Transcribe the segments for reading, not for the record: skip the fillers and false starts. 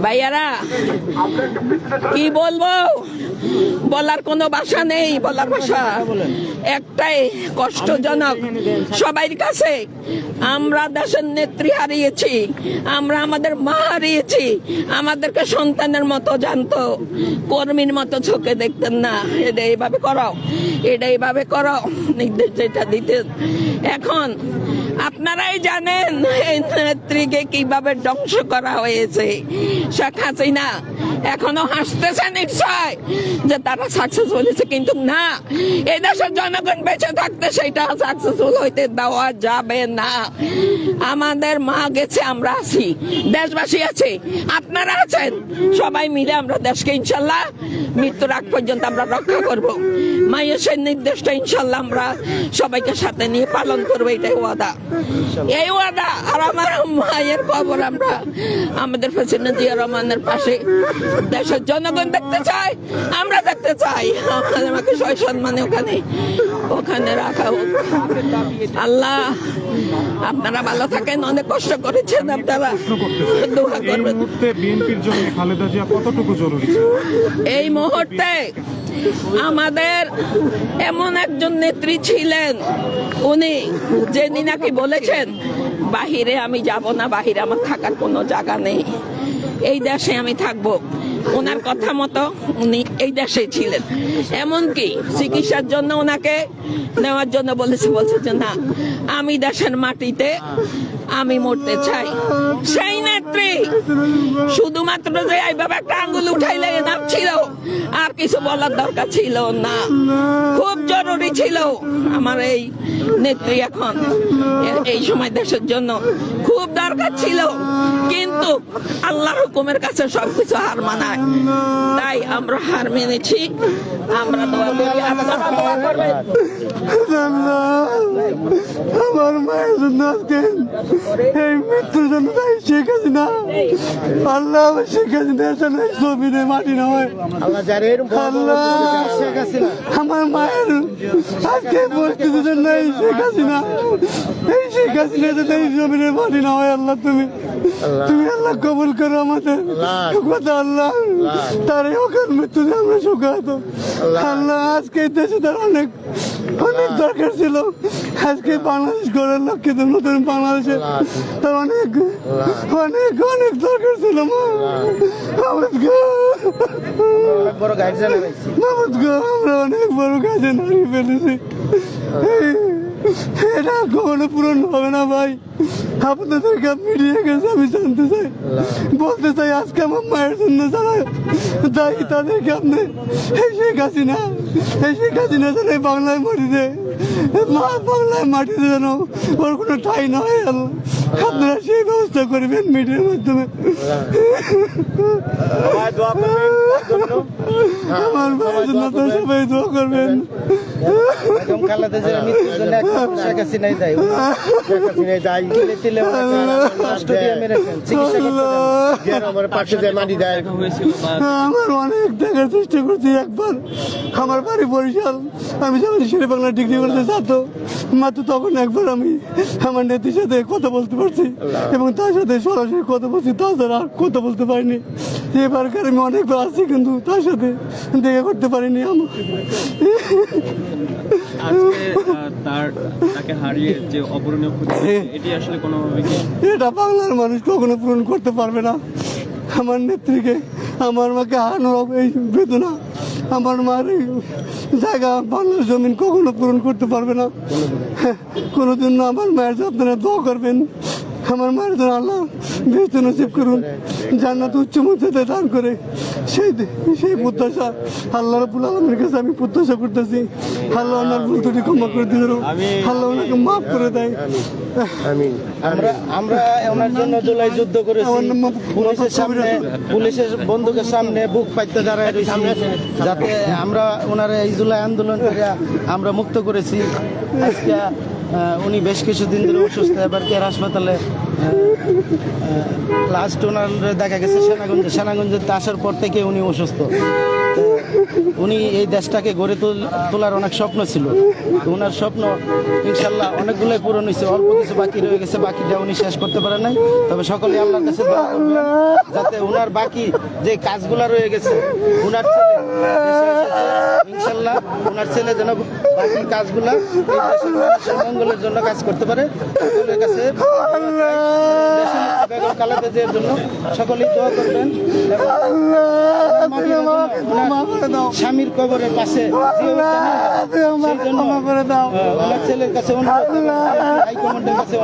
ভাইয়ারা কি বলবো, বলার কোনো ভাষা নেই। বলার ভাষা একটাই, কষ্টজনক সবার কাছে। আমরা দেশের নেত্রী হারিয়েছি, আমরা আমাদের মা হারিয়েছি। আমাদেরকে সন্তানের মতো জানতো, কর্মীর মতো চোখে দেখতেন না। এটা এইভাবে করো, এটা এইভাবে করো, নির্দেশ যেটা দিতেন। এখন আপনারাই জানেন এই নেত্রীকে কিভাবে ধ্বংস করা হয়েছে। শেখ হাসিনা এখনো হাসতেছে নিশ্চয় যে তারা সাকসেসফুল হয়েছে, কিন্তু না, এই দেশের জনগণ বেঁচে থাকতে সেটা সাকসেসফুল হইতে দেওয়া যাবে না। আমাদের মা গেছে, আমরা আছি, দেশবাসী আছে, আপনারা আছেন। সবাই মিলে আমরা দেশকে ইনশাল্লাহ মৃত্যুর আগ পর্যন্ত আমরা রক্ষা করব। মায়ের সেই নির্দেশটা ইনশাল্লাহ আমরা সবাইকে সাথে নিয়ে পালন করবো, এটাই ওয়াদা, এই ওয়াদা। আর আমার মায়ের খবর আমরা আমাদের প্রেসিডেন্ট জিয়া রহমানের পাশে দেশের জনগণ দেখতে চাই, আমরা দেখতে চাই। আমাকে সয় সম্মানে ওখানে রাখা হোক। আল্লাহ আপনারা ভালো থাকেন, অনেক কষ্ট করেছেন আপনারা, দোয়া করবেন। বিএনপির জন্য খালেদা জিয়া কতটুকু জরুরি? এই মুহূর্তে আমাদের এমন একজন নেত্রী ছিলেন, উনি যেদিন নাকি বলেছেন বাহিরে আমি যাব না, বাহিরে আমার থাকার কোনো জায়গা নেই, এই দেশে আমি থাকবো। ওনার কথা মতো উনি এই দেশে ছিলেন। এমনকি চিকিৎসার জন্য ওনাকে নেওয়ার জন্য বলছে যে না, আমি দেশের মাটিতে আমি মরতে চাই। সেই নেত্রী শুধুমাত্র যে এইভাবে একটা আঙ্গুল উঠাইলে নাম ছিল, আর কিছু বলার দরকার ছিল না। খুব জরুরি ছিল আমার এই নেত্রী এখন এই সময় দেশের জন্য খুব দরকার ছিল, কিন্তু আল্লাহর হুকুমের কাছে সবকিছু হার মানায়। তাই আমরা হার মেনেছি, আমরা দোয়া করি, আপনারা দোয়া করবেন। আমার মায়ের জন্য আজকে এই মৃত্যুর জন্য তাই শেখ হাসিনা, আল্লাহ শেখ হাসিনার জন্য জমিনে মাটি না হয়। আল্লাহ আমার মায়ের আজকে পরিস্থিতির জন্য এই শেখ হাসিনা, এই শেখ হাসিনার জন্য এই জমিনে মাটি না হয়। আল্লাহ তুমি আল্লাহ কবুল করো আমাদের কথা। আল্লাহ তার ওখান মৃত্যুতে আমরা সুখাহত। আল্লাহ আজকে দেশে তার অনেক দরকার ছিল। আজকে বাংলাদেশ গড়ার লক্ষ্যে নতুন বাংলাদেশে তার অনেক অনেক অনেক দরকার ছিল। আমরা অনেক বড় কাজে নাড়িয়ে ফেলেছি, এটা কখনো পূরণ হবে না ভাই। আপনাদেরকে মিডিয়া গেছে, আমি জানতে চাই, বলতে চাই, আজকে আমার মায়ের জন্য যারা দায়ী তাদেরকে আপনি এই শেখ হাসিনা যেন এই বাংলায় মাটিতে বাংলায় মাটিতে যেন ওর কোনো ঠাই না হয়। আপনারা সেই ব্যবস্থা করবেন মিডিয়ার মাধ্যমে। আমার মায়ের জন্য তো সবাই দোয়া করবেন। আমার অনেক দেখার চেষ্টা করছি। একবার আমার বাড়ি বরিশাল, আমি যখন শেরে বাংলা ডিগ্রি করতে চাতো মাত্র তখন একবার আমি আমার নেত্রীর সাথে কথা বলতে পারছি এবং তার সাথে সরাসরি কথা বলছি, তাছাড়া আর কথা বলতে পারিনি। এবারকার আমি অনেকবার আসছি কিন্তু তার সাথে দেখা করতে পারিনি। তাকে হারিয়ে যে অপূরণীয় ক্ষতি, এটি আসলে কোনোভাবে এটা বাংলার মানুষ কখনো পূরণ করতে পারবে না। আমার নেত্রীকে, আমার মাকে হারানোর এই বেদনা, আমার মার এই জায়গা বাংলার জমিন কখনো পূরণ করতে পারবে না কোনোদিন না। আমার মায়ের আপনারা দোয়া করবেন, আমার মায়ের জন্য আল্লাহ বেহেশত নসিব করুন, জান্নাত উচ্চ মর্যাদায় দান করে। সেই প্রত্যাশা আল্লাহ রাব্বুল আলামিনের কাছে আমি প্রত্যাশা করতেছি। আল্লাহ ওনার ভুল ত্রুটি ক্ষমা করে দিল, আল্লাহ ওনাকে মাফ করে দেয়। আমরা ওনার জন্য জুলাই যুদ্ধ করেছি, পুলিশের বন্দুকের সামনে বুক পাইতে দাঁড়ায় যাতে আমরা ওনার এই জুলাই আন্দোলন করে আমরা মুক্ত করেছি। আজকে উনি বেশ কিছুদিন ধরে অসুস্থ, এবার কেয়ার হাসপাতালে। লাস্ট ওনার দেখা গেছে সেনাগঞ্জে আসার পর থেকে উনি অসুস্থ। উনি এই দেশটাকে গড়ে তোলার অনেক স্বপ্ন ছিল। তো ওনার স্বপ্ন ইনশাল্লাহ অনেকগুলোই পূরণ হয়েছে, অল্প কিছু বাকি রয়ে গেছে, বাকিটা উনি শেষ করতে পারে নাই। তবে সকলে আল্লাহর কাছে দোয়া করবেন যাতে ওনার বাকি যে কাজগুলো রয়ে গেছে, ওনার ছেলে ইনশাল্লাহ ওনার ছেলে যেন বাকি কাজগুলা এই দেশের মানুষের মঙ্গলের জন্য কাজ করতে পারে। সকলের কাছে বেগম খালেদা জিয়ার জন্য সকলেই দোয়া করবেন। স্বামীর কবরের পাশে ওনার ছেলের কাছে হাইকমান্ডের কাছে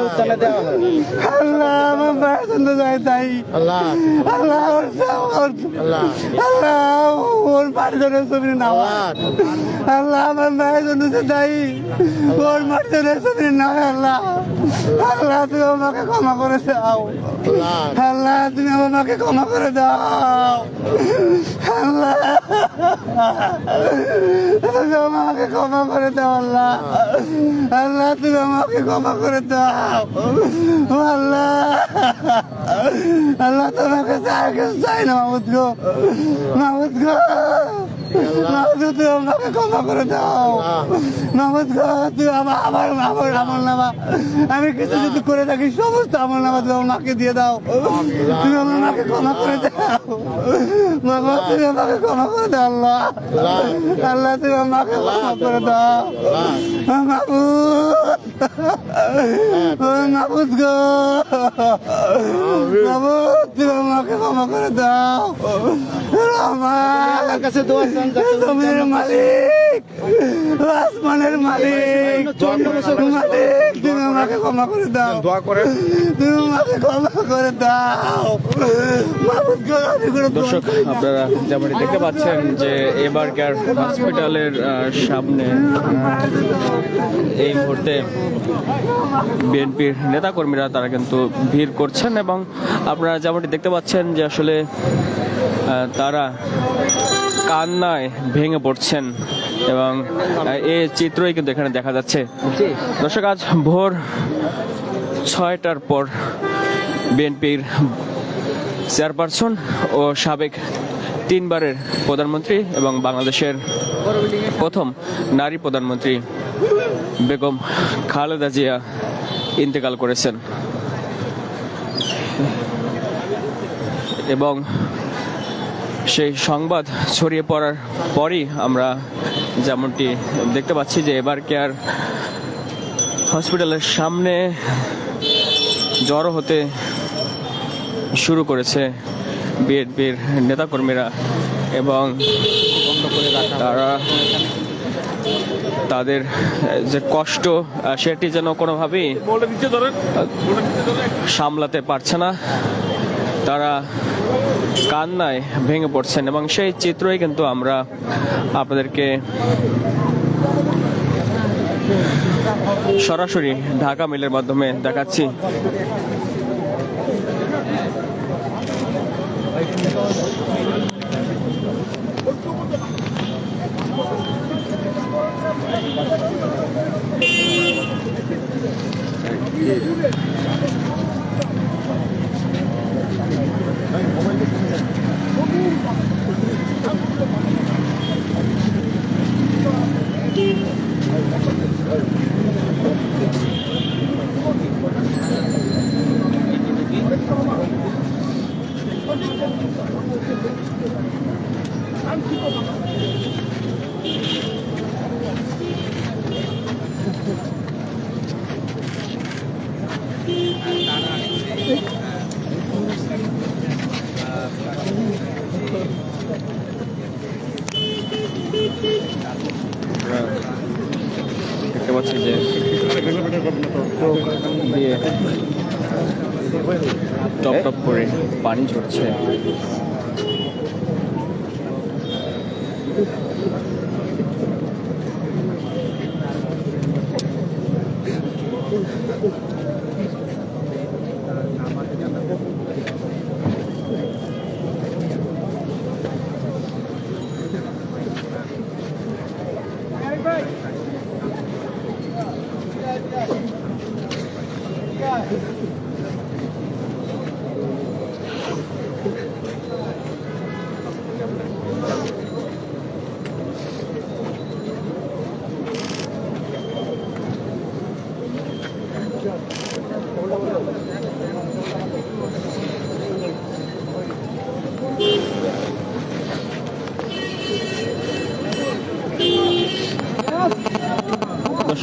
উদ্যানে দেওয়া হয়। ওর পাঁচজনের ছবি নামা আল্লাহ, আমার মায়ের জন্য দায়ী, ওর পাঁচজনের ছবি নামে আল্লাহ। আল্লাহ তুমি আমাকে ক্ষমা করে দাও, আল্লাহ তুমি আমাকে ক্ষমা করে দাও, আল্লাহ তুমি আমাকে ক্ষমা করে দাও, আল্লাহ আল্লাহ তুমি আমাকে ক্ষমা করে দাও, আল্লাহ আল্লাহ তোমাকে চাই না মাহমুদ গো, মাহমুদ গো, মাহমুদ তুমি আমাকে ক্ষমা করে দাও, মাহমুদ গো তুই আমার আমল নামা আমি কিছু যদি করে থাকি সমস্ত আমল নামা তুমি আমার মাকে দিয়ে দাও, তুমি আমার মাকে ক্ষমা করে দাও, মামা তুমি আমাকে ক্ষমা করে দাও, আল্লাহ আল্লাহ তুমি আমাকে ক্ষমা করে দাও, মাহমুদ গো, মাহমুদ তুমি আমাকে ক্ষমা করে দাও, আল্লাহর কাছে দোয়া চান যাতে জমির মালিক, আসমানের মালিক, মালিক তুমি আমাকে ক্ষমা করে দাও, দোয়া করে তুমি আমাকে ক্ষমা করে দাও, মাহমুদ গো। দর্শক, আপনারা যেমনটি দেখতে পাচ্ছেন যে এবারকার হসপিটালের সামনে এই মুহূর্তে বিএনপির নেতাকর্মীরা তারা কিন্তু ভিড় করছেন এবং আপনারা যেমনটি দেখতে পাচ্ছেন যে আসলে তারা কান্নায় ভেঙে পড়ছেন এবং এই চিত্রই কিন্তু এখানে দেখা যাচ্ছে। দর্শক, আজ ভোর 6টার পর বিএনপির চেয়ারপারসন ও সাবেক 3বারের প্রধানমন্ত্রী এবং বাংলাদেশের প্রথম নারী প্রধানমন্ত্রী বেগম খালেদা জিয়া ইন্তেকাল করেছেন এবং সেই সংবাদ ছড়িয়ে পড়ার পরই আমরা যেমনটি দেখতে পাচ্ছি যে এবার কেয়ার হসপিটালের সামনে জড়ো হতে শুরু করেছে বিএনপির নেতাকর্মীরা এবং তারা তাদের যে কষ্ট সেটি যেন কোনোভাবেই সামলাতে পারছে না, তারা কান্নায় ভেঙে পড়ছেন এবং সেই চিত্রই কিন্তু আমরা আপনাদেরকে সরাসরি ঢাকা মেলের মাধ্যমে দেখাচ্ছি। দেখতে পাচ্ছি যে চোখ দিয়ে টপ টপ করে পানি ঝরছে।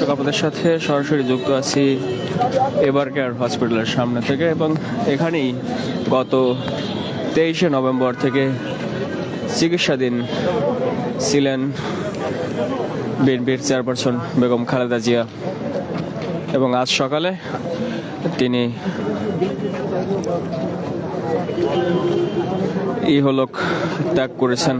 দর্শক, আপনাদের সাথে সরাসরি যুক্ত আছি এবার কেয়ার হসপিটালের সামনে থেকে, এবং এখানেই গত 23শে নভেম্বর থেকে চিকিৎসাধীন ছিলেন বিএনপির চেয়ারপারসন বেগম খালেদা জিয়া, এবং আজ সকালে তিনি ইহলোক ত্যাগ করেছেন।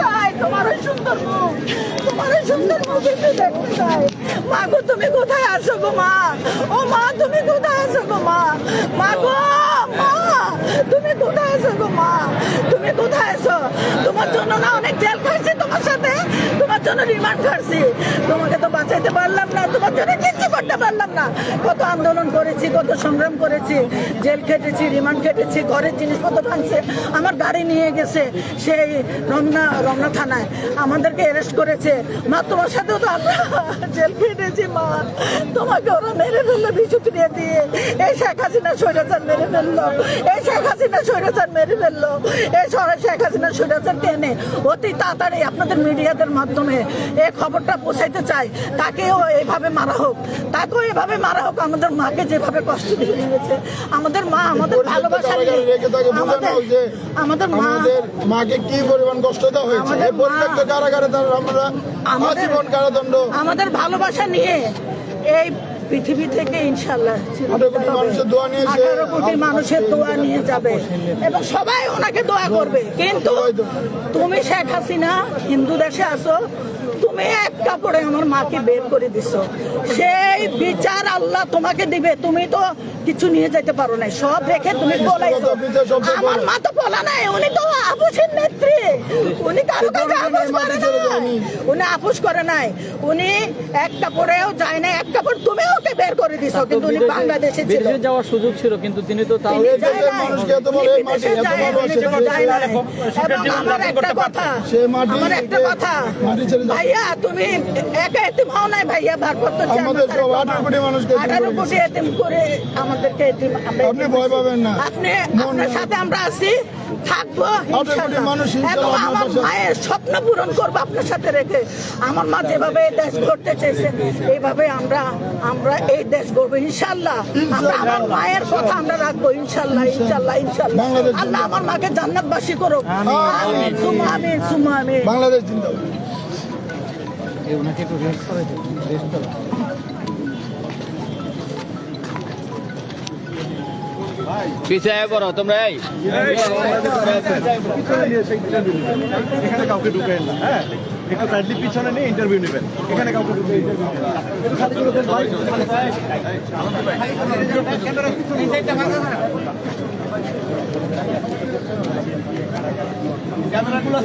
ভাই, তোমার ওই সুন্দর মুখ, তোমার ওই সুন্দর মুখ একটু দেখতে চাই। মা গো, তুমি কোথায় আছো গো মা? ও মা, তুমি কোথায় আছো গো মা? মা গো, মা, তুমি কোথায় আছো গো মা? তুমি কোথায় আছো? তোমার জন্য না অনেক জেল খাইছি, তোমার সাথে তোমার জন্য রিমান্ড খাচ্ছি। তোমাকে তো বাঁচাইতে পারলাম না, তোমার জন্য কিচ্ছু করতে পারলাম না। কত আন্দোলন করেছি, কত সংগ্রাম করেছি, জেল খেটেছি, রিমান্ড খেটেছি, ঘরের জিনিসপত্র ভাঙছে, আমার গাড়ি নিয়ে গেছে সেই রমনা থানায়, আমাদেরকে অ্যারেস্ট করেছে। মা, তোমার সাথেও তো আমরা জেল খেটেছি মা। তোমাকে ওরা মেরে ফেললো বিষুক্রিয়া দিয়ে। এই শেখ হাসিনা স্বৈরাচার মেরে ফেললো, এই শেখ হাসিনা স্বৈরাচার মেরে ফেললো। এই শেখ হাসিনা স্বৈরাচার টেনে অতি তাড়াতাড়ি আপনাদের মিডিয়াদের মাধ্যমে এই খবরটা পৌঁছাইতে চাই। তাকেও এইভাবে মারা হোক, তাকেও এভাবে মারা হোক। আমাদের মাকে যেভাবে কষ্ট দিয়ে দিয়েছে, আমাদের মা আমাদের ভালোবাসা নিয়ে, আমাদের মাকে কি পরিমাণ কষ্ট দেওয়া হয়েছে, এই পরিত্যক্ত কারাগারে আমরা আজীবন কারাদণ্ড, আমাদের ভালোবাসা নিয়ে এই পৃথিবী থেকে ইনশাল্লাহ 18 কোটি মানুষের দোয়া নিয়ে যাবে এবং সবাই ওনাকে দোয়া করবে। কিন্তু তুমি শেখ হাসিনা হিন্দু দেশে আসো, তুমি এক কাপড়ে আমার মাকে বের করে দিছো, সেই বিচার আল্লাহ তোমাকে দিবে। তুমি তো কিছু নিয়ে যেতে পারো না, সব রেখে তুমি পলাইছো। আমার মা তো পলা নাই, উনি তো আপুসের নেত্রী, উনি কারো কাছে আপোষ করে নাই, উনি আপোষ করে নাই, উনি এক কাপড়েও যায় না, এক কাপড় তুমি ওকে বের করে দিছো। কিন্তু উনি বাংলাদেশে ছিল, যাওয়ার সুযোগ ছিল, কিন্তু তিনি তো তাও আমার একটা কথা ভাইয়া, তুমি একা এতিম হও নাই ভাইয়া, ভারপ্রাপ্ত 18 কোটি এতিম করে আমাদেরকে এতিম, আপনি ভয় পাবেন না, আপনি আপনার সাথে আমরা আছি, থাকবো এবং আমার মায়ের স্বপ্ন পূরণ করবো আপনার সাথে রেখে। আমার মা যেভাবে এই দেশ গড়তে চেয়েছে, এইভাবে আমরা এই দেশ গড়বো ইনশাল্লাহ। আমরা আমার মায়ের কথা আমরা রাখবো ইনশাল্লাহ, ইনশাল্লাহ, ইনশাল্লাহ। আল্লাহ আমার মাকে জান্নাতবাসী করুক। আমিন, সুম্মা আমিন, সুম্মা আমিন। বাংলাদেশ জিন্দাবাদ। পিছায় পড়ো তোমরা। এখানে কাউকে ঢুকেন না, হ্যাঁ, একটু সাইডলি পিছনে নিয়ে ইন্টারভিউ নেবেন। এখানে কাউকে ঢুকে ক্যামেরাগুলো